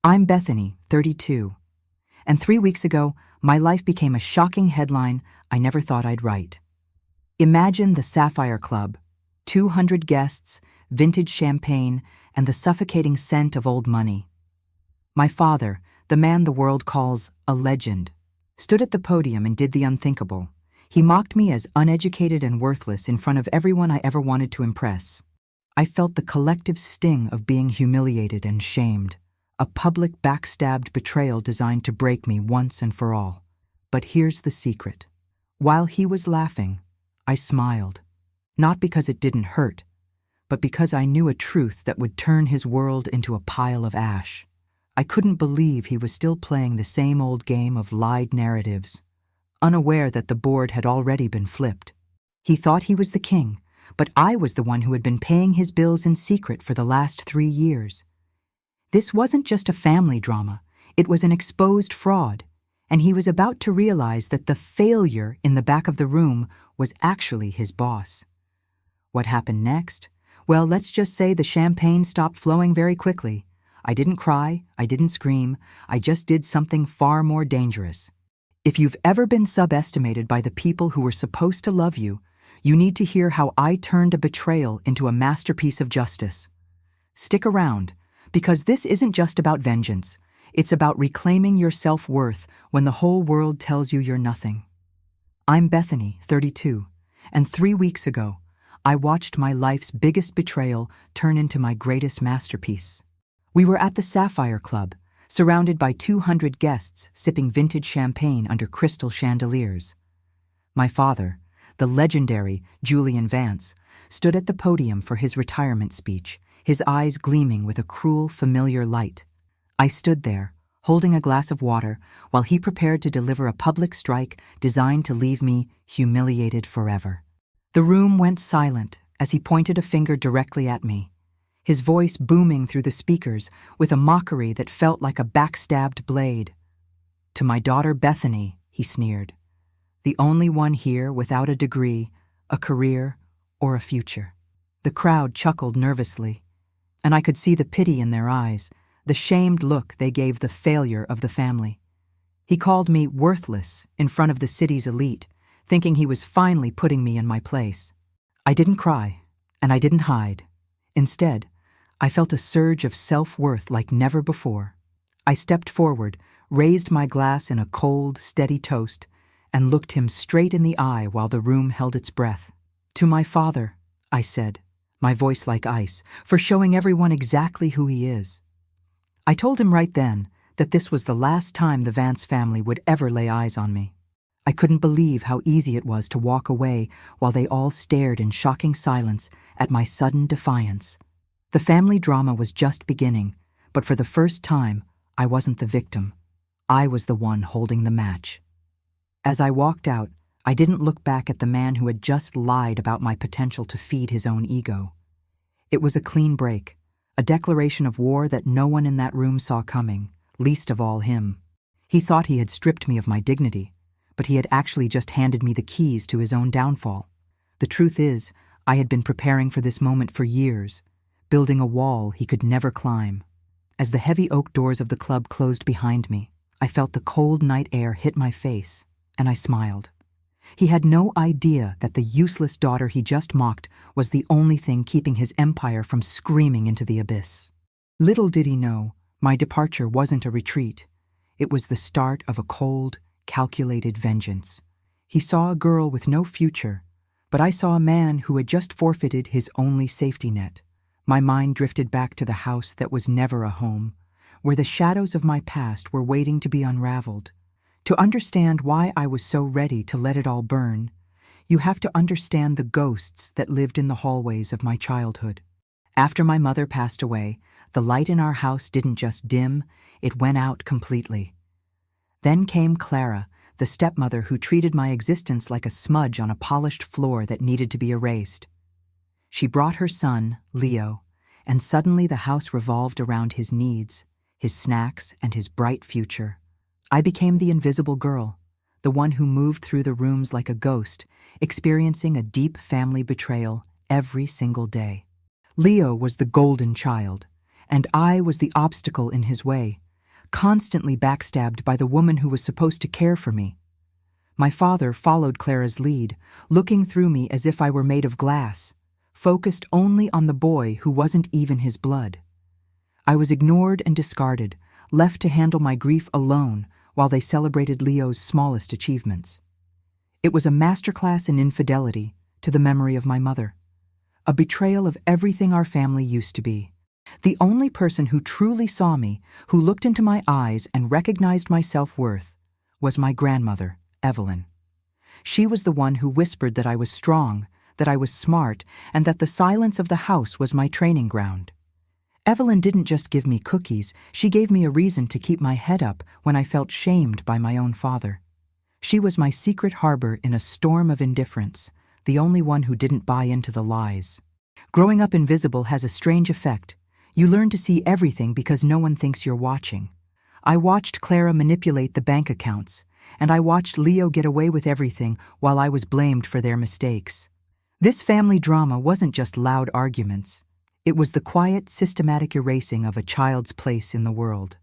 I'm Bethany, 32, and 3 weeks ago, my life became a shocking headline I never thought I'd write. Imagine the Sapphire Club, 200 guests, vintage champagne, and the suffocating scent of old money. My father, the man the world calls a legend, stood at the podium and did the unthinkable. He mocked me as uneducated and worthless in front of everyone I ever wanted to impress. I felt the collective sting of being humiliated and shamed. A public backstabbed betrayal designed to break me once and for all. But here's the secret. While he was laughing, I smiled. Not because it didn't hurt, but because I knew a truth that would turn his world into a pile of ash. I couldn't believe he was still playing the same old game of lied narratives, unaware that the board had already been flipped. He thought he was the king, but I was the one who had been paying his bills in secret for the last 3 years. This wasn't just a family drama, it was an exposed fraud, and he was about to realize that the failure in the back of the room was actually his boss. What happened next? Well, let's just say the champagne stopped flowing very quickly. I didn't cry, I didn't scream, I just did something far more dangerous. If you've ever been subestimated by the people who were supposed to love you, you need to hear how I turned a betrayal into a masterpiece of justice. Stick around, because this isn't just about vengeance. It's about reclaiming your self-worth when the whole world tells you you're nothing. I'm Bethany, 32, and 3 weeks ago, I watched my life's biggest betrayal turn into my greatest masterpiece. We were at the Sapphire Club, surrounded by 200 guests sipping vintage champagne under crystal chandeliers. My father, the legendary Julian Vance, stood at the podium for his retirement speech, his eyes gleaming with a cruel, familiar light. I stood there, holding a glass of water, while he prepared to deliver a public strike designed to leave me humiliated forever. The room went silent as he pointed a finger directly at me, his voice booming through the speakers with a mockery that felt like a backstabbed blade. "To my daughter Bethany," he sneered, "the only one here without a degree, a career, or a future." The crowd chuckled nervously, and I could see the pity in their eyes, the shamed look they gave the failure of the family. He called me worthless in front of the city's elite, thinking he was finally putting me in my place. I didn't cry, and I didn't hide. Instead, I felt a surge of self-worth like never before. I stepped forward, raised my glass in a cold, steady toast, and looked him straight in the eye while the room held its breath. "To my father," I said, my voice like ice, "for showing everyone exactly who he is." I told him right then that this was the last time the Vance family would ever lay eyes on me. I couldn't believe how easy it was to walk away while they all stared in shocking silence at my sudden defiance. The family drama was just beginning, but for the first time, I wasn't the victim. I was the one holding the match. As I walked out, I didn't look back at the man who had just lied about my potential to feed his own ego. It was a clean break, a declaration of war that no one in that room saw coming, least of all him. He thought he had stripped me of my dignity, but he had actually just handed me the keys to his own downfall. The truth is, I had been preparing for this moment for years, building a wall he could never climb. As the heavy oak doors of the club closed behind me, I felt the cold night air hit my face, and I smiled. He had no idea that the useless daughter he just mocked was the only thing keeping his empire from screaming into the abyss. Little did he know, my departure wasn't a retreat. It was the start of a cold, calculated vengeance. He saw a girl with no future, but I saw a man who had just forfeited his only safety net. My mind drifted back to the house that was never a home, where the shadows of my past were waiting to be unraveled. To understand why I was so ready to let it all burn, you have to understand the ghosts that lived in the hallways of my childhood. After my mother passed away, the light in our house didn't just dim, it went out completely. Then came Clara, the stepmother who treated my existence like a smudge on a polished floor that needed to be erased. She brought her son, Leo, and suddenly the house revolved around his needs, his snacks, and his bright future. I became the invisible girl, the one who moved through the rooms like a ghost, experiencing a deep family betrayal every single day. Leo was the golden child, and I was the obstacle in his way, constantly backstabbed by the woman who was supposed to care for me. My father followed Clara's lead, looking through me as if I were made of glass, focused only on the boy who wasn't even his blood. I was ignored and discarded, left to handle my grief alone while they celebrated Leo's smallest achievements. It was a masterclass in infidelity to the memory of my mother, a betrayal of everything our family used to be. The only person who truly saw me, who looked into my eyes and recognized my self-worth, was my grandmother, Evelyn. She was the one who whispered that I was strong, that I was smart, and that the silence of the house was my training ground. Evelyn didn't just give me cookies, she gave me a reason to keep my head up when I felt shamed by my own father. She was my secret harbor in a storm of indifference, the only one who didn't buy into the lies. Growing up invisible has a strange effect. You learn to see everything because no one thinks you're watching. I watched Clara manipulate the bank accounts, and I watched Leo get away with everything while I was blamed for their mistakes. This family drama wasn't just loud arguments. It was the quiet, systematic erasing of a child's place in the world.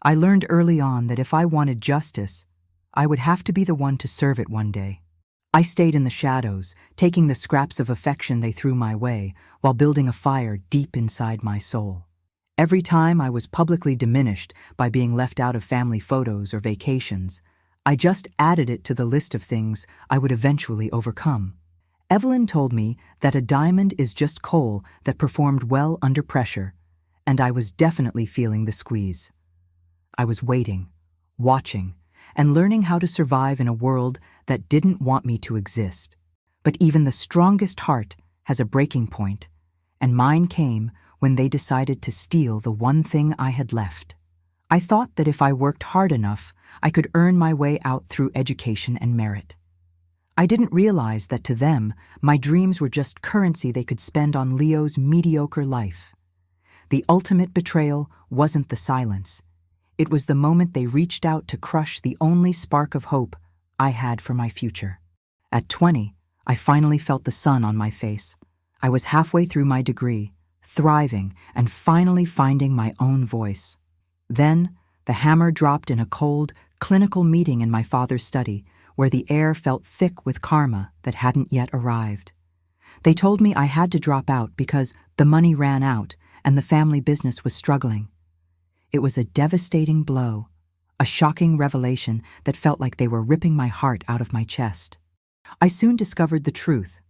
I learned early on that if I wanted justice, I would have to be the one to serve it one day. I stayed in the shadows, taking the scraps of affection they threw my way, while building a fire deep inside my soul. Every time I was publicly diminished by being left out of family photos or vacations, I just added it to the list of things I would eventually overcome. Evelyn told me that a diamond is just coal that performed well under pressure, and I was definitely feeling the squeeze. I was waiting, watching, and learning how to survive in a world that didn't want me to exist. But even the strongest heart has a breaking point, and mine came when they decided to steal the one thing I had left. I thought that if I worked hard enough, I could earn my way out through education and merit. I didn't realize that to them, my dreams were just currency they could spend on Leo's mediocre life. The ultimate betrayal wasn't the silence. It was the moment they reached out to crush the only spark of hope I had for my future. At 20, I finally felt the sun on my face. I was halfway through my degree, thriving and finally finding my own voice. Then, the hammer dropped in a cold, clinical meeting in my father's study, where the air felt thick with karma that hadn't yet arrived. They told me I had to drop out because the money ran out and the family business was struggling. It was a devastating blow, a shocking revelation that felt like they were ripping my heart out of my chest. I soon discovered the truth.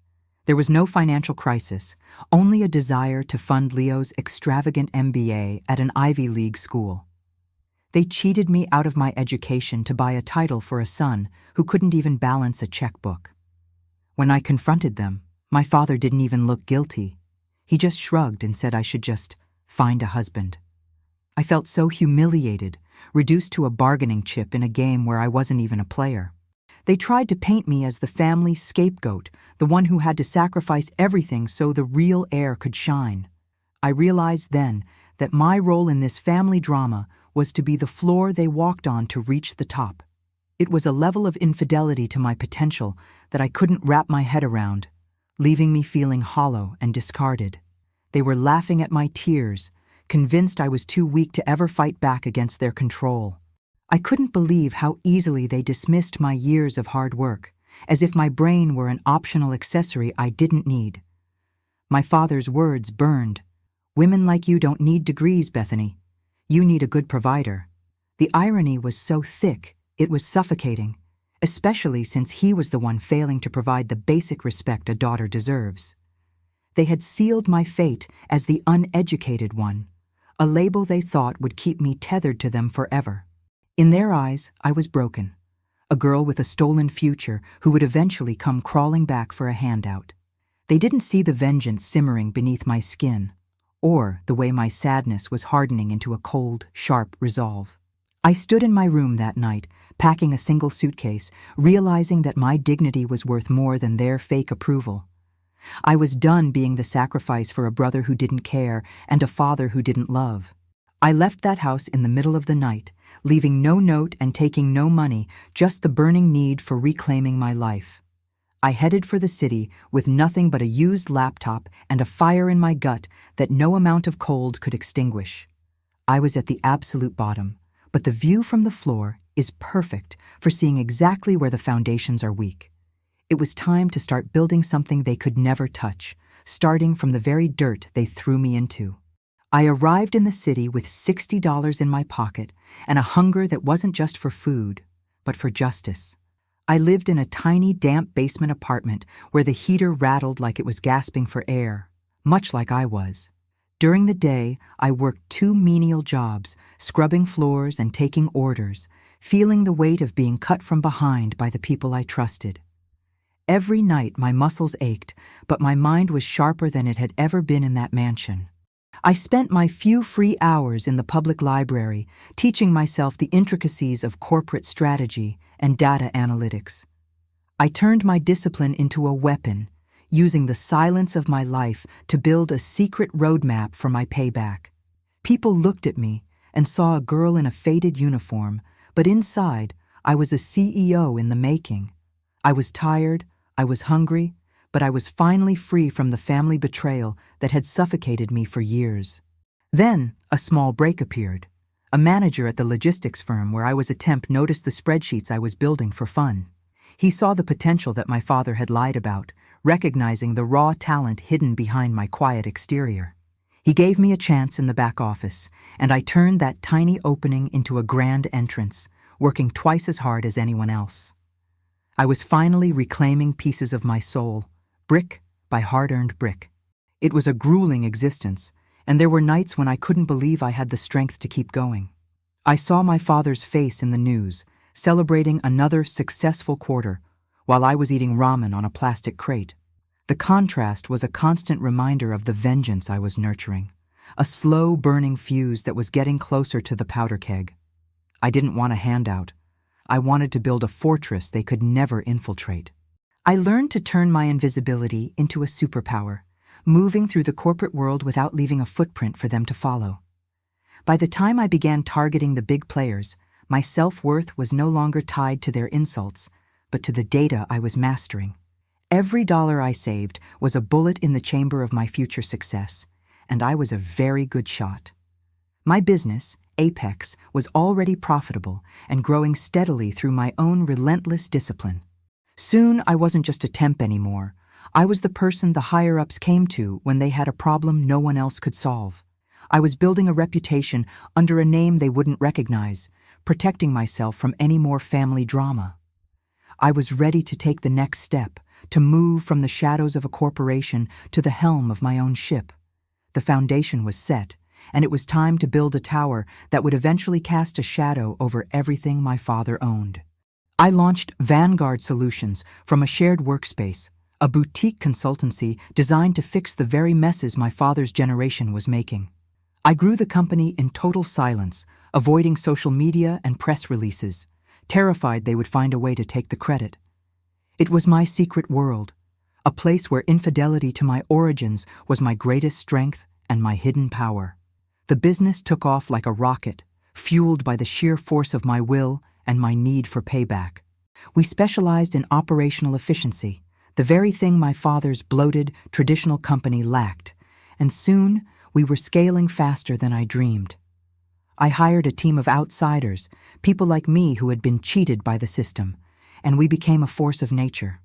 There was no financial crisis, only a desire to fund Leo's extravagant MBA at an Ivy League school. They cheated me out of my education to buy a title for a son who couldn't even balance a checkbook. When I confronted them, my father didn't even look guilty. He just shrugged and said I should just find a husband. I felt so humiliated, reduced to a bargaining chip in a game where I wasn't even a player. They tried to paint me as the family scapegoat, the one who had to sacrifice everything so the real heir could shine. I realized then that my role in this family drama was to be the floor they walked on to reach the top. It was a level of infidelity to my potential that I couldn't wrap my head around, leaving me feeling hollow and discarded. They were laughing at my tears, convinced I was too weak to ever fight back against their control. I couldn't believe how easily they dismissed my years of hard work, as if my brain were an optional accessory I didn't need. My father's words burned. "Women like you don't need degrees, Bethany. You need a good provider." The irony was so thick, it was suffocating, especially since he was the one failing to provide the basic respect a daughter deserves. They had sealed my fate as the uneducated one, a label they thought would keep me tethered to them forever. In their eyes, I was broken, a girl with a stolen future who would eventually come crawling back for a handout. They didn't see the vengeance simmering beneath my skin, or the way my sadness was hardening into a cold, sharp resolve. I stood in my room that night, packing a single suitcase, realizing that my dignity was worth more than their fake approval. I was done being the sacrifice for a brother who didn't care and a father who didn't love. I left that house in the middle of the night, leaving no note and taking no money, just the burning need for reclaiming my life. I headed for the city with nothing but a used laptop and a fire in my gut that no amount of cold could extinguish. I was at the absolute bottom, but the view from the floor is perfect for seeing exactly where the foundations are weak. It was time to start building something they could never touch, starting from the very dirt they threw me into. I arrived in the city with $60 in my pocket and a hunger that wasn't just for food, but for justice. I lived in a tiny, damp basement apartment where the heater rattled like it was gasping for air, much like I was. During the day, I worked 2 menial jobs, scrubbing floors and taking orders, feeling the weight of being cut from behind by the people I trusted. Every night my muscles ached, but my mind was sharper than it had ever been in that mansion. I spent my few free hours in the public library, teaching myself the intricacies of corporate strategy and data analytics. I turned my discipline into a weapon, using the silence of my life to build a secret roadmap for my payback. People looked at me and saw a girl in a faded uniform, but inside, I was a CEO in the making. I was tired, I was hungry, but I was finally free from the family betrayal that had suffocated me for years. Then, a small break appeared. A manager at the logistics firm where I was a temp noticed the spreadsheets I was building for fun. He saw the potential that my father had lied about, recognizing the raw talent hidden behind my quiet exterior. He gave me a chance in the back office, and I turned that tiny opening into a grand entrance, working twice as hard as anyone else. I was finally reclaiming pieces of my soul, brick by hard-earned brick. It was a grueling existence, and there were nights when I couldn't believe I had the strength to keep going. I saw my father's face in the news, celebrating another successful quarter, while I was eating ramen on a plastic crate. The contrast was a constant reminder of the vengeance I was nurturing, a slow-burning fuse that was getting closer to the powder keg. I didn't want a handout. I wanted to build a fortress they could never infiltrate. I learned to turn my invisibility into a superpower, moving through the corporate world without leaving a footprint for them to follow. By the time I began targeting the big players, my self-worth was no longer tied to their insults, but to the data I was mastering. Every dollar I saved was a bullet in the chamber of my future success, and I was a very good shot. My business, Apex, was already profitable and growing steadily through my own relentless discipline. Soon, I wasn't just a temp anymore. I was the person the higher-ups came to when they had a problem no one else could solve. I was building a reputation under a name they wouldn't recognize, protecting myself from any more family drama. I was ready to take the next step, to move from the shadows of a corporation to the helm of my own ship. The foundation was set, and it was time to build a tower that would eventually cast a shadow over everything my father owned. I launched Vanguard Solutions from a shared workspace, a boutique consultancy designed to fix the very messes my father's generation was making. I grew the company in total silence, avoiding social media and press releases, terrified they would find a way to take the credit. It was my secret world, a place where infidelity to my origins was my greatest strength and my hidden power. The business took off like a rocket, fueled by the sheer force of my will and my need for payback. We specialized in operational efficiency, the very thing my father's bloated, traditional company lacked, and soon we were scaling faster than I dreamed. I hired a team of outsiders, people like me who had been cheated by the system, and we became a force of nature.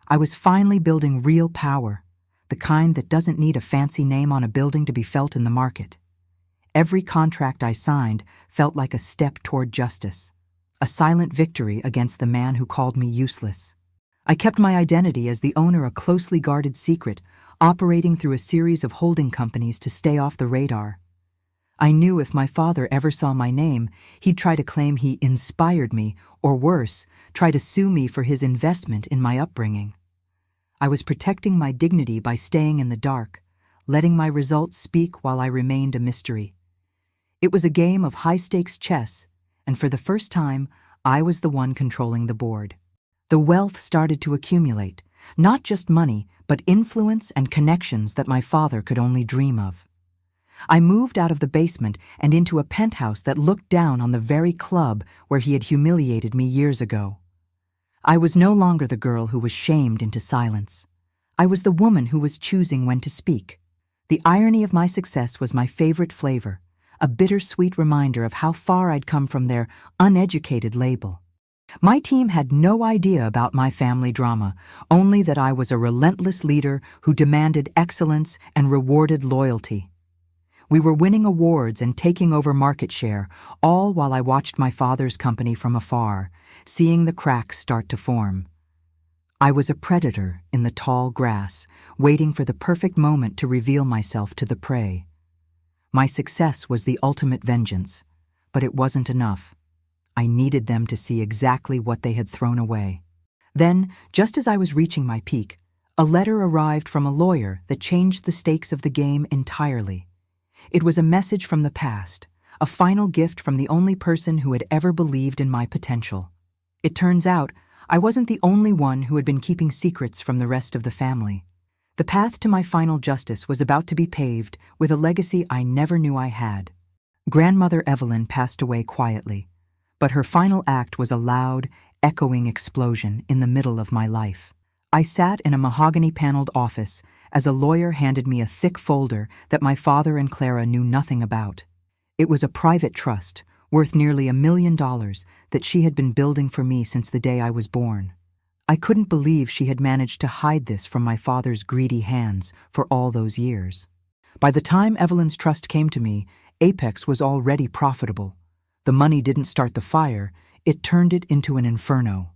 I was finally building real power, the kind that doesn't need a fancy name on a building to be felt in the market. Every contract I signed felt like a step toward justice, a silent victory against the man who called me useless. I kept my identity as the owner a closely guarded secret, operating through a series of holding companies to stay off the radar. I knew if my father ever saw my name, he'd try to claim he inspired me, or worse, try to sue me for his investment in my upbringing. I was protecting my dignity by staying in the dark, letting my results speak while I remained a mystery. It was a game of high-stakes chess, and for the first time, I was the one controlling the board. The wealth started to accumulate, not just money, but influence and connections that my father could only dream of. I moved out of the basement and into a penthouse that looked down on the very club where he had humiliated me years ago. I was no longer the girl who was shamed into silence. I was the woman who was choosing when to speak. The irony of my success was my favorite flavor, a bittersweet reminder of how far I'd come from their uneducated label. My team had no idea about my family drama, only that I was a relentless leader who demanded excellence and rewarded loyalty. We were winning awards and taking over market share, all while I watched my father's company from afar, seeing the cracks start to form. I was a predator in the tall grass, waiting for the perfect moment to reveal myself to the prey. My success was the ultimate vengeance, but it wasn't enough. I needed them to see exactly what they had thrown away. Then, just as I was reaching my peak, a letter arrived from a lawyer that changed the stakes of the game entirely. It was a message from the past, a final gift from the only person who had ever believed in my potential. It turns out, I wasn't the only one who had been keeping secrets from the rest of the family. The path to my final justice was about to be paved with a legacy I never knew I had. Grandmother Evelyn passed away quietly, but her final act was a loud, echoing explosion in the middle of my life. I sat in a mahogany-paneled office as a lawyer handed me a thick folder that my father and Clara knew nothing about. It was a private trust, worth nearly $1 million, that she had been building for me since the day I was born. I couldn't believe she had managed to hide this from my father's greedy hands for all those years. By the time Evelyn's trust came to me, Apex was already profitable. The money didn't start the fire, it turned it into an inferno.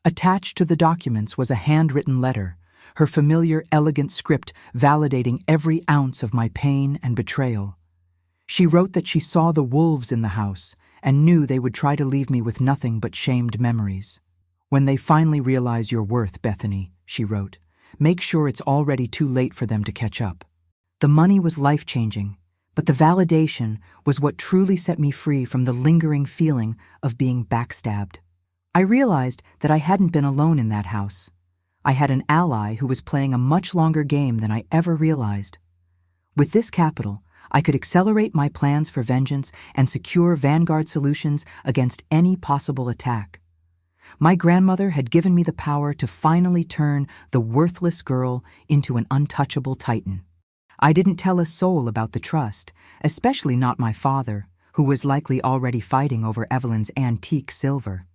Attached to the documents was a handwritten letter, her familiar, elegant script validating every ounce of my pain and betrayal. She wrote that she saw the wolves in the house and knew they would try to leave me with nothing but shamed memories. "When they finally realize your worth, Bethany," she wrote, "make sure it's already too late for them to catch up." The money was life-changing, but the validation was what truly set me free from the lingering feeling of being backstabbed. I realized that I hadn't been alone in that house. I had an ally who was playing a much longer game than I ever realized. With this capital, I could accelerate my plans for vengeance and secure Vanguard solutions against any possible attack. My grandmother had given me the power to finally turn the worthless girl into an untouchable titan. I didn't tell a soul about the trust, especially not my father, who was likely already fighting over Evelyn's antique silver.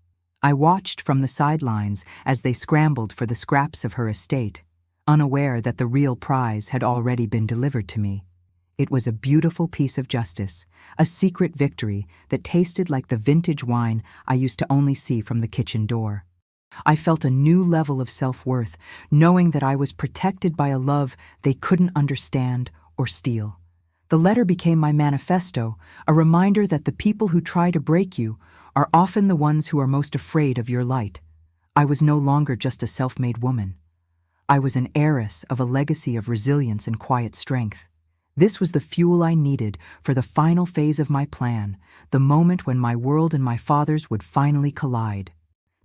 I watched from the sidelines as they scrambled for the scraps of her estate, unaware that the real prize had already been delivered to me. It was a beautiful piece of justice, a secret victory that tasted like the vintage wine I used to only see from the kitchen door. I felt a new level of self-worth, knowing that I was protected by a love they couldn't understand or steal. The letter became my manifesto, a reminder that the people who try to break you are often the ones who are most afraid of your light. I was no longer just a self-made woman. I was an heiress of a legacy of resilience and quiet strength. This was the fuel I needed for the final phase of my plan, the moment when my world and my father's would finally collide.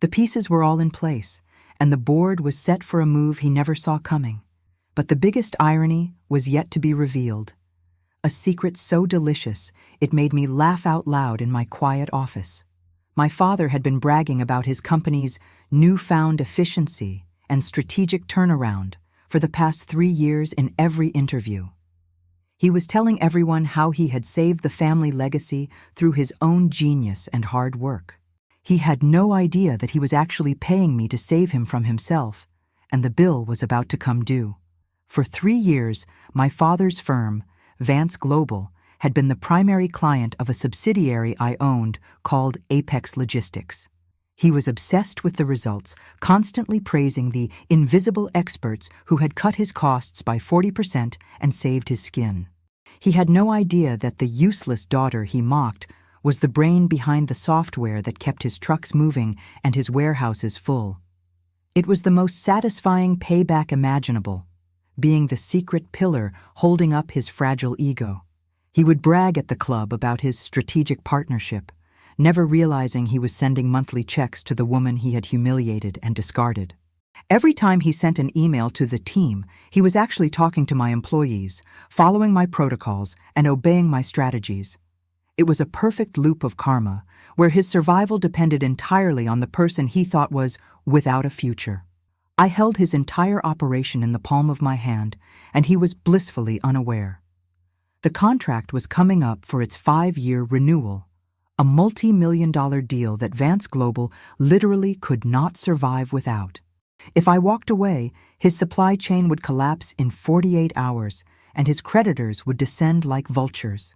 The pieces were all in place, and the board was set for a move he never saw coming. But the biggest irony was yet to be revealed. A secret so delicious, it made me laugh out loud in my quiet office. My father had been bragging about his company's newfound efficiency and strategic turnaround for the past 3 years in every interview. He was telling everyone how he had saved the family legacy through his own genius and hard work. He had no idea that he was actually paying me to save him from himself, and the bill was about to come due. For 3 years, my father's firm, Vance Global, had been the primary client of a subsidiary I owned called Apex Logistics. He was obsessed with the results, constantly praising the invisible experts who had cut his costs by 40% and saved his skin. He had no idea that the useless daughter he mocked was the brain behind the software that kept his trucks moving and his warehouses full. It was the most satisfying payback imaginable, being the secret pillar holding up his fragile ego. He would brag at the club about his strategic partnership, never realizing he was sending monthly checks to the woman he had humiliated and discarded. Every time he sent an email to the team, he was actually talking to my employees, following my protocols, and obeying my strategies. It was a perfect loop of karma, where his survival depended entirely on the person he thought was without a future. I held his entire operation in the palm of my hand, and he was blissfully unaware. The contract was coming up for its 5-year renewal, a multi-million-dollar deal that Vance Global literally could not survive without. If I walked away, his supply chain would collapse in 48 hours, and his creditors would descend like vultures.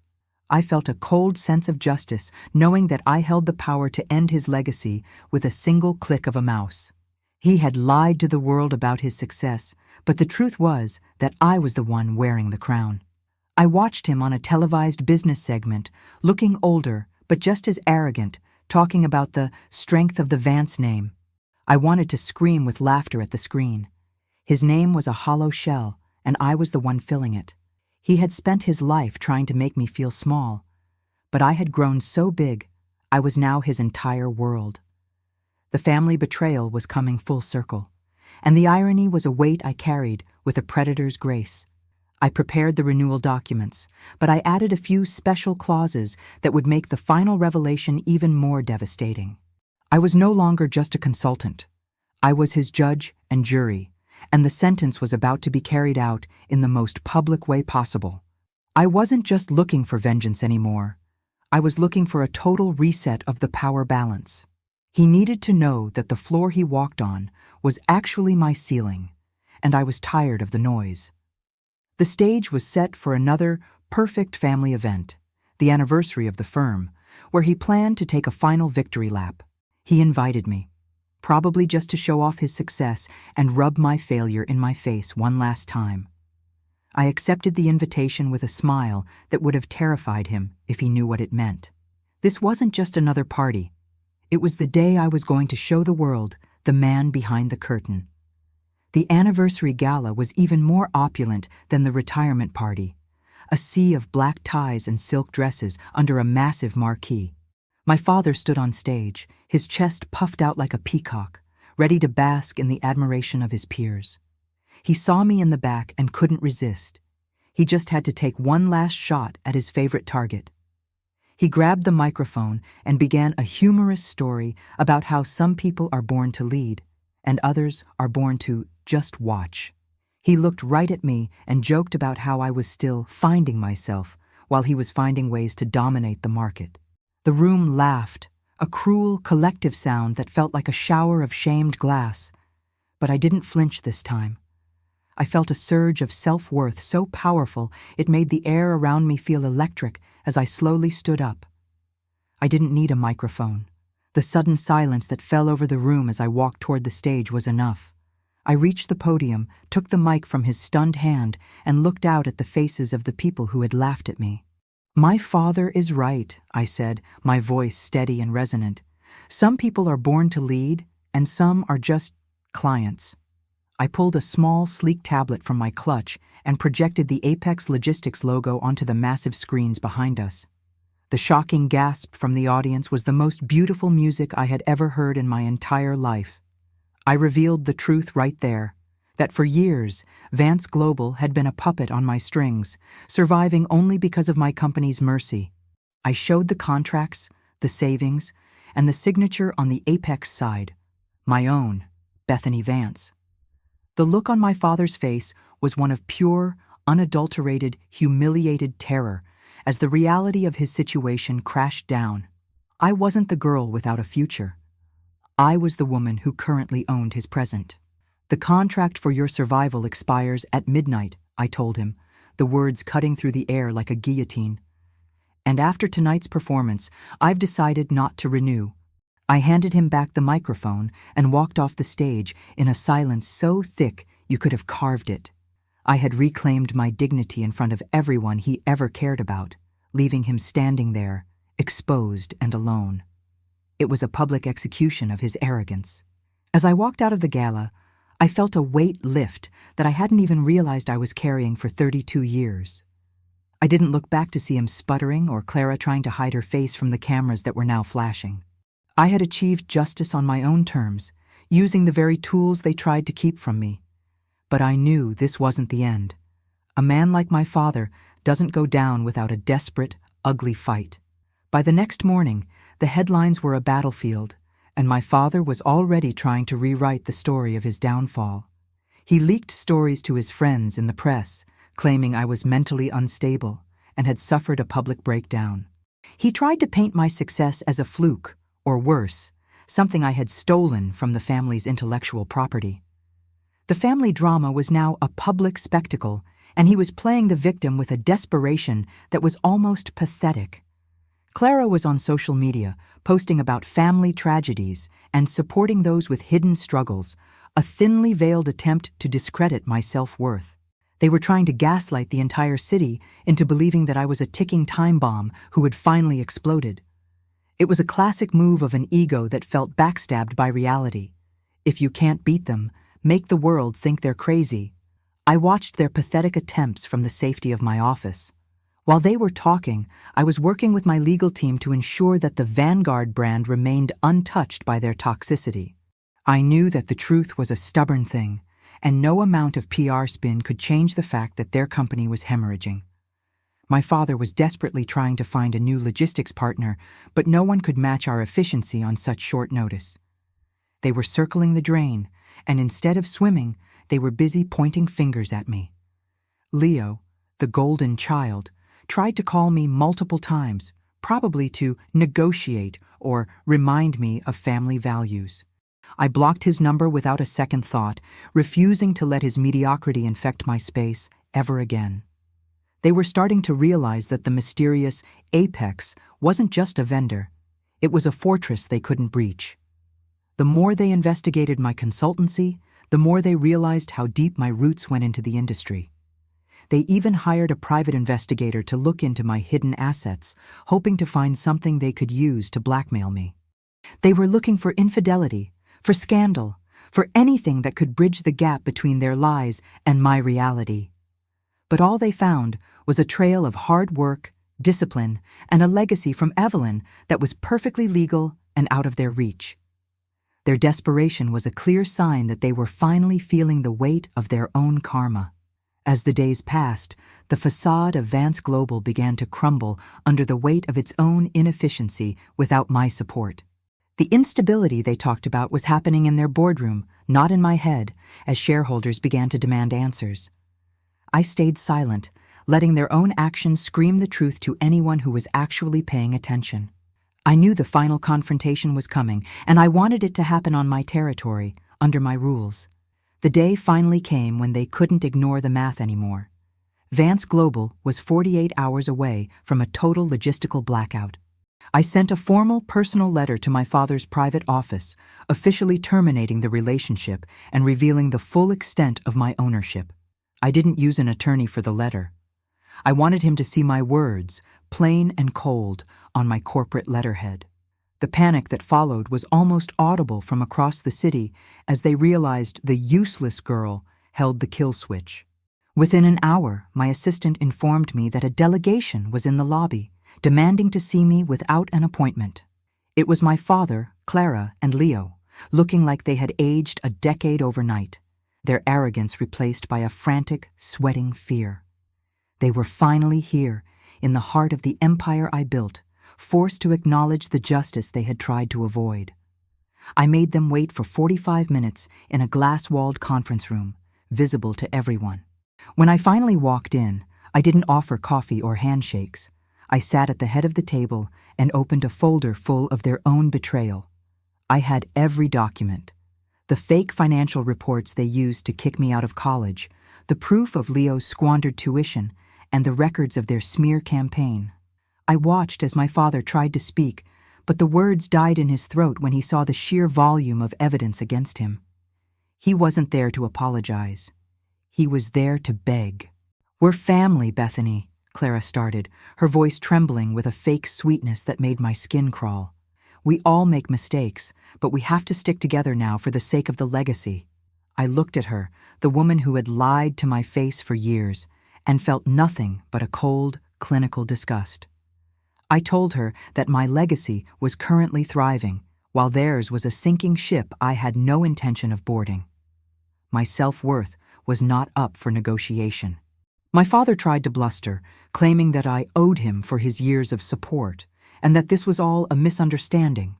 I felt a cold sense of justice, knowing that I held the power to end his legacy with a single click of a mouse. He had lied to the world about his success, but the truth was that I was the one wearing the crown. I watched him on a televised business segment, looking older, but just as arrogant, talking about the strength of the Vance name. I wanted to scream with laughter at the screen. His name was a hollow shell, and I was the one filling it. He had spent his life trying to make me feel small, but I had grown so big, I was now his entire world. The family betrayal was coming full circle, and the irony was a weight I carried with a predator's grace. I prepared the renewal documents, but I added a few special clauses that would make the final revelation even more devastating. I was no longer just a consultant. I was his judge and jury, and the sentence was about to be carried out in the most public way possible. I wasn't just looking for vengeance anymore. I was looking for a total reset of the power balance. He needed to know that the floor he walked on was actually my ceiling, and I was tired of the noise. The stage was set for another perfect family event, the anniversary of the firm, where he planned to take a final victory lap. He invited me, probably just to show off his success and rub my failure in my face one last time. I accepted the invitation with a smile that would have terrified him if he knew what it meant. This wasn't just another party. It was the day I was going to show the world the man behind the curtain. The anniversary gala was even more opulent than the retirement party, a sea of black ties and silk dresses under a massive marquee. My father stood on stage, his chest puffed out like a peacock, ready to bask in the admiration of his peers. He saw me in the back and couldn't resist. He just had to take one last shot at his favorite target. He grabbed the microphone and began a humorous story about how some people are born to lead, and others are born to just watch. He looked right at me and joked about how I was still finding myself while he was finding ways to dominate the market. The room laughed, a cruel, collective sound that felt like a shower of shamed glass. But I didn't flinch this time. I felt a surge of self-worth so powerful it made the air around me feel electric as I slowly stood up. I didn't need a microphone. The sudden silence that fell over the room as I walked toward the stage was enough. I reached the podium, took the mic from his stunned hand, and looked out at the faces of the people who had laughed at me. "My father is right," I said, my voice steady and resonant. "Some people are born to lead, and some are just clients." I pulled a small, sleek tablet from my clutch and projected the Apex Logistics logo onto the massive screens behind us. The shocking gasp from the audience was the most beautiful music I had ever heard in my entire life. I revealed the truth right there, that for years, Vance Global had been a puppet on my strings, surviving only because of my company's mercy. I showed the contracts, the savings, and the signature on the Apex side, my own, Bethany Vance. The look on my father's face was one of pure, unadulterated, humiliated terror as the reality of his situation crashed down. I wasn't the girl without a future. I was the woman who currently owned his present. "The contract for your survival expires at midnight," I told him, the words cutting through the air like a guillotine. "And after tonight's performance, I've decided not to renew." I handed him back the microphone and walked off the stage in a silence so thick you could have carved it. I had reclaimed my dignity in front of everyone he ever cared about, leaving him standing there, exposed and alone. It was a public execution of his arrogance. As I walked out of the gala, I felt a weight lift that I hadn't even realized I was carrying for 32 years. I didn't look back to see him sputtering or Clara trying to hide her face from the cameras that were now flashing. I had achieved justice on my own terms, using the very tools they tried to keep from me. But I knew this wasn't the end. A man like my father doesn't go down without a desperate, ugly fight. By the next morning, the headlines were a battlefield, and my father was already trying to rewrite the story of his downfall. He leaked stories to his friends in the press, claiming I was mentally unstable, and had suffered a public breakdown. He tried to paint my success as a fluke, or worse, something I had stolen from the family's intellectual property. The family drama was now a public spectacle, and he was playing the victim with a desperation that was almost pathetic. Clara was on social media, posting about family tragedies and supporting those with hidden struggles, a thinly veiled attempt to discredit my self-worth. They were trying to gaslight the entire city into believing that I was a ticking time bomb who had finally exploded. It was a classic move of an ego that felt backstabbed by reality. If you can't beat them, make the world think they're crazy. I watched their pathetic attempts from the safety of my office. While they were talking, I was working with my legal team to ensure that the Vanguard brand remained untouched by their toxicity. I knew that the truth was a stubborn thing, and no amount of PR spin could change the fact that their company was hemorrhaging. My father was desperately trying to find a new logistics partner, but no one could match our efficiency on such short notice. They were circling the drain, and instead of swimming, they were busy pointing fingers at me. Leo, the golden child, tried to call me multiple times, probably to negotiate or remind me of family values. I blocked his number without a second thought, refusing to let his mediocrity infect my space ever again. They were starting to realize that the mysterious Apex wasn't just a vendor. It was a fortress they couldn't breach. The more they investigated my consultancy, the more they realized how deep my roots went into the industry. They even hired a private investigator to look into my hidden assets, hoping to find something they could use to blackmail me. They were looking for infidelity, for scandal, for anything that could bridge the gap between their lies and my reality. But all they found was a trail of hard work, discipline, and a legacy from Evelyn that was perfectly legal and out of their reach. Their desperation was a clear sign that they were finally feeling the weight of their own karma. As the days passed, the facade of Vance Global began to crumble under the weight of its own inefficiency without my support. The instability they talked about was happening in their boardroom, not in my head, as shareholders began to demand answers. I stayed silent, letting their own actions scream the truth to anyone who was actually paying attention. I knew the final confrontation was coming, and I wanted it to happen on my territory, under my rules. The day finally came when they couldn't ignore the math anymore. Vance Global was 48 hours away from a total logistical blackout. I sent a formal personal letter to my father's private office, officially terminating the relationship and revealing the full extent of my ownership. I didn't use an attorney for the letter. I wanted him to see my words, plain and cold, on my corporate letterhead. The panic that followed was almost audible from across the city as they realized the useless girl held the kill switch. Within an hour, my assistant informed me that a delegation was in the lobby, demanding to see me without an appointment. It was my father, Clara, and Leo, looking like they had aged a decade overnight, their arrogance replaced by a frantic, sweating fear. They were finally here, in the heart of the empire I built, forced to acknowledge the justice they had tried to avoid. I made them wait for 45 minutes in a glass-walled conference room, visible to everyone. When I finally walked in, I didn't offer coffee or handshakes. I sat at the head of the table and opened a folder full of their own betrayal. I had every document. The fake financial reports they used to kick me out of college, the proof of Leo's squandered tuition, and the records of their smear campaign. I watched as my father tried to speak, but the words died in his throat when he saw the sheer volume of evidence against him. He wasn't there to apologize. He was there to beg. "We're family, Bethany," Clara started, her voice trembling with a fake sweetness that made my skin crawl. "We all make mistakes, but we have to stick together now for the sake of the legacy." I looked at her, the woman who had lied to my face for years, and felt nothing but a cold, clinical disgust. I told her that my legacy was currently thriving, while theirs was a sinking ship I had no intention of boarding. My self-worth was not up for negotiation. My father tried to bluster, claiming that I owed him for his years of support, and that this was all a misunderstanding.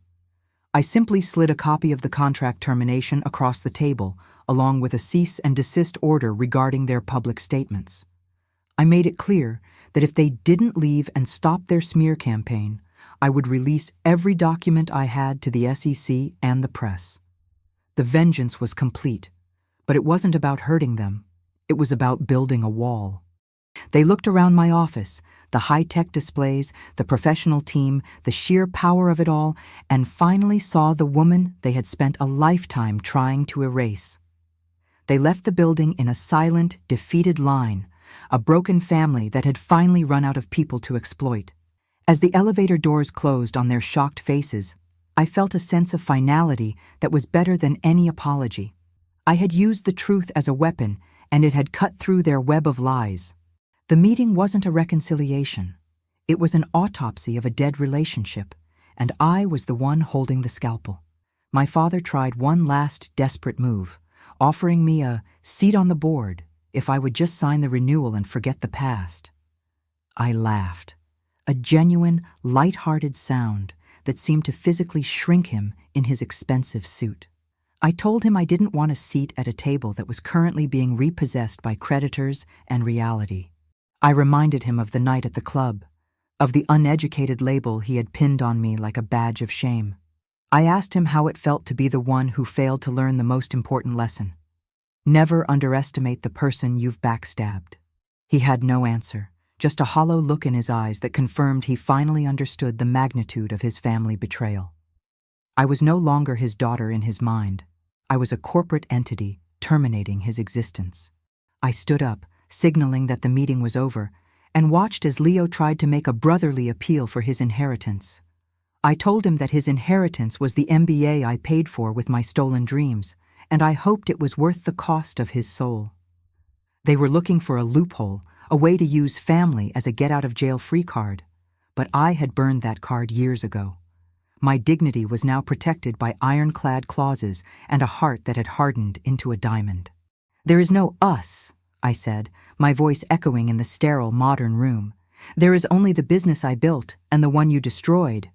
I simply slid a copy of the contract termination across the table, along with a cease and desist order regarding their public statements. I made it clear that if they didn't leave and stop their smear campaign, I would release every document I had to the SEC and the press. The vengeance was complete, but it wasn't about hurting them. It was about building a wall. They looked around my office, the high-tech displays, the professional team, the sheer power of it all, and finally saw the woman they had spent a lifetime trying to erase. They left the building in a silent, defeated line, a broken family that had finally run out of people to exploit. As the elevator doors closed on their shocked faces, I felt a sense of finality that was better than any apology. I had used the truth as a weapon, and it had cut through their web of lies. The meeting wasn't a reconciliation. It was an autopsy of a dead relationship, and I was the one holding the scalpel. My father tried one last desperate move, offering me a seat on the board if I would just sign the renewal and forget the past. I laughed, a genuine, light-hearted sound that seemed to physically shrink him in his expensive suit. I told him I didn't want a seat at a table that was currently being repossessed by creditors and reality. I reminded him of the night at the club, of the uneducated label he had pinned on me like a badge of shame. I asked him how it felt to be the one who failed to learn the most important lesson. Never underestimate the person you've backstabbed. He had no answer, just a hollow look in his eyes that confirmed he finally understood the magnitude of his family betrayal. I was no longer his daughter in his mind. I was a corporate entity terminating his existence. I stood up, signaling that the meeting was over, and watched as Leo tried to make a brotherly appeal for his inheritance. I told him that his inheritance was the MBA I paid for with my stolen dreams, and I hoped it was worth the cost of his soul. They were looking for a loophole, a way to use family as a get-out-of-jail-free card, but I had burned that card years ago. My dignity was now protected by ironclad clauses and a heart that had hardened into a diamond. "There is no us," I said, my voice echoing in the sterile, modern room. "There is only the business I built and the one you destroyed."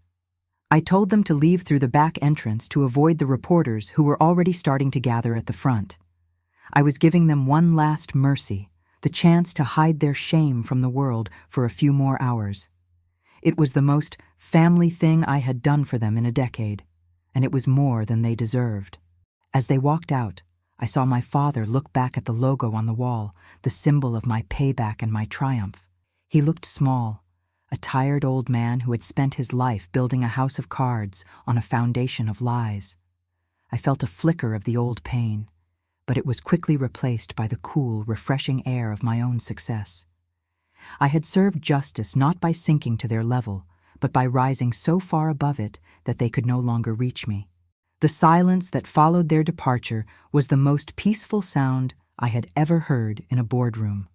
I told them to leave through the back entrance to avoid the reporters who were already starting to gather at the front. I was giving them one last mercy, the chance to hide their shame from the world for a few more hours. It was the most family thing I had done for them in a decade, and it was more than they deserved. As they walked out, I saw my father look back at the logo on the wall, the symbol of my payback and my triumph. He looked small, a tired old man who had spent his life building a house of cards on a foundation of lies. I felt a flicker of the old pain, but it was quickly replaced by the cool, refreshing air of my own success. I had served justice not by sinking to their level, but by rising so far above it that they could no longer reach me. The silence that followed their departure was the most peaceful sound I had ever heard in a boardroom.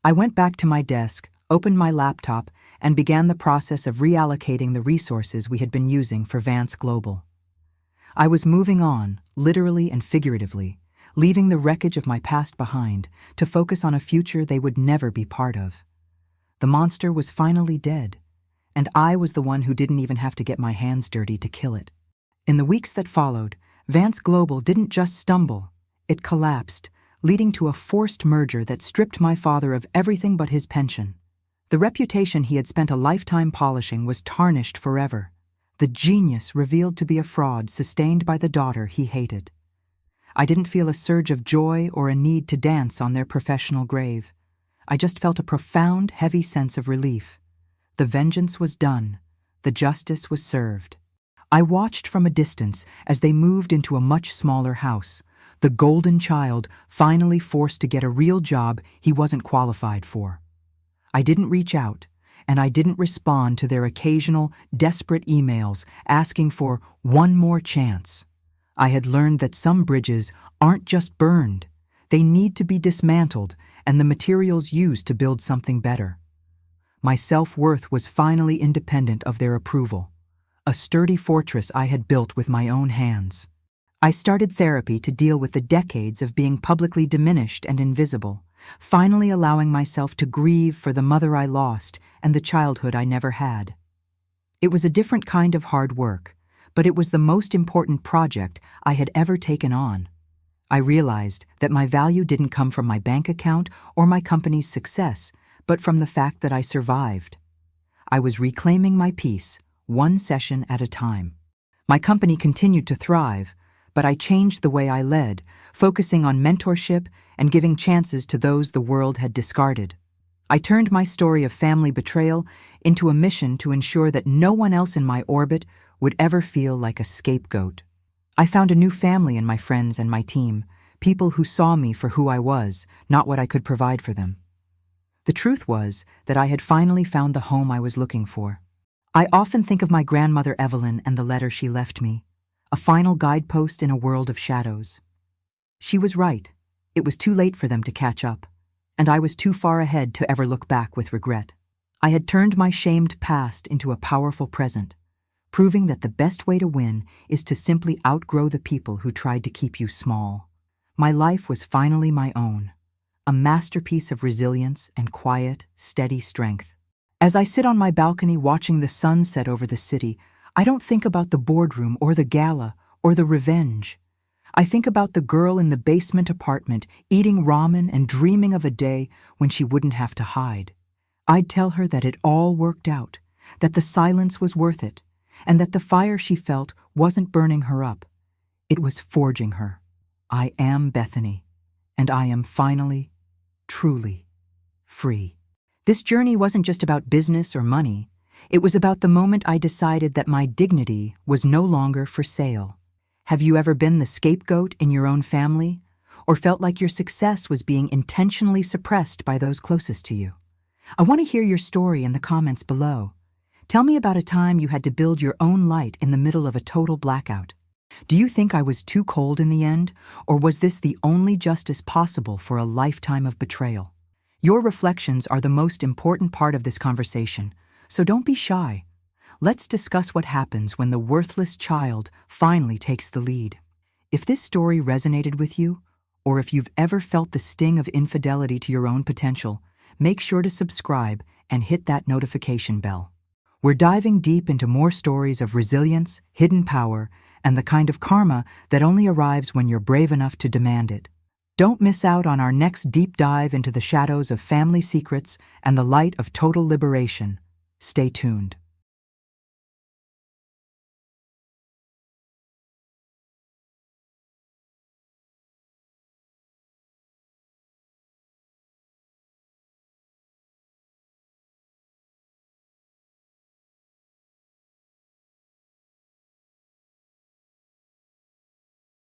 I went back to my desk, opened my laptop, and began the process of reallocating the resources we had been using for Vance Global. I was moving on, literally and figuratively, leaving the wreckage of my past behind to focus on a future they would never be part of. The monster was finally dead, and I was the one who didn't even have to get my hands dirty to kill it. In the weeks that followed, Vance Global didn't just stumble, it collapsed, leading to a forced merger that stripped my father of everything but his pension. The reputation he had spent a lifetime polishing was tarnished forever. The genius revealed to be a fraud sustained by the daughter he hated. I didn't feel a surge of joy or a need to dance on their professional grave. I just felt a profound, heavy sense of relief. The vengeance was done. The justice was served. I watched from a distance as they moved into a much smaller house, the golden child finally forced to get a real job he wasn't qualified for. I didn't reach out, and I didn't respond to their occasional, desperate emails asking for one more chance. I had learned that some bridges aren't just burned. They need to be dismantled and the materials used to build something better. My self-worth was finally independent of their approval, a sturdy fortress I had built with my own hands. I started therapy to deal with the decades of being publicly diminished and invisible, finally allowing myself to grieve for the mother I lost and the childhood I never had. It was a different kind of hard work, but it was the most important project I had ever taken on. I realized that my value didn't come from my bank account or my company's success, but from the fact that I survived. I was reclaiming my peace, one session at a time. My company continued to thrive, but I changed the way I led, focusing on mentorship and giving chances to those the world had discarded. I turned my story of family betrayal into a mission to ensure that no one else in my orbit would ever feel like a scapegoat. I found a new family in my friends and my team, people who saw me for who I was, not what I could provide for them. The truth was that I had finally found the home I was looking for. I often think of my grandmother Evelyn and the letter she left me, a final guidepost in a world of shadows. She was right. It was too late for them to catch up, and I was too far ahead to ever look back with regret. I had turned my shamed past into a powerful present, proving that the best way to win is to simply outgrow the people who tried to keep you small. My life was finally my own, a masterpiece of resilience and quiet, steady strength. As I sit on my balcony watching the sun set over the city, I don't think about the boardroom or the gala or the revenge. I think about the girl in the basement apartment eating ramen and dreaming of a day when she wouldn't have to hide. I'd tell her that it all worked out, that the silence was worth it, and that the fire she felt wasn't burning her up. It was forging her. I am Bethany, and I am finally, truly free. This journey wasn't just about business or money. It was about the moment I decided that my dignity was no longer for sale. Have you ever been the scapegoat in your own family, or felt like your success was being intentionally suppressed by those closest to you? I want to hear your story in the comments below. Tell me about a time you had to build your own light in the middle of a total blackout. Do you think I was too cold in the end, or was this the only justice possible for a lifetime of betrayal? Your reflections are the most important part of this conversation, so don't be shy. Let's discuss what happens when the worthless child finally takes the lead. If this story resonated with you, or if you've ever felt the sting of infidelity to your own potential, make sure to subscribe and hit that notification bell. We're diving deep into more stories of resilience, hidden power, and the kind of karma that only arrives when you're brave enough to demand it. Don't miss out on our next deep dive into the shadows of family secrets and the light of total liberation. Stay tuned.